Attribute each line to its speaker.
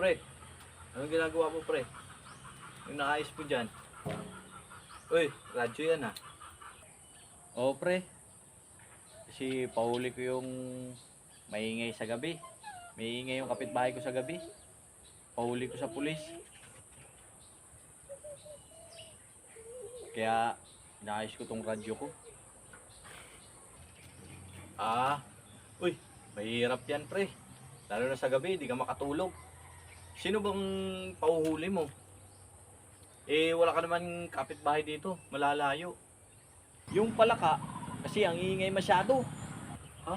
Speaker 1: pre. Anong ginagawa mo, pre? Yung naayos mo dyan. Uy, radyo yan ah.
Speaker 2: Oo, pre. Kasi pahuli ko yung maingay sa gabi. Maingay yung kapitbahay ko sa gabi. Pahuli ko sa pulis. Kaya inaayos ko tong radyo ko.
Speaker 1: Ah, uy, mahirap yan, pre. Lalo na sa gabi, di ka makatulog. Sino bang pahuhuli mo? Eh, wala ka naman kapitbahay dito, malalayo.
Speaker 2: Yung palaka, kasi ang ingay masyado.
Speaker 1: Ha?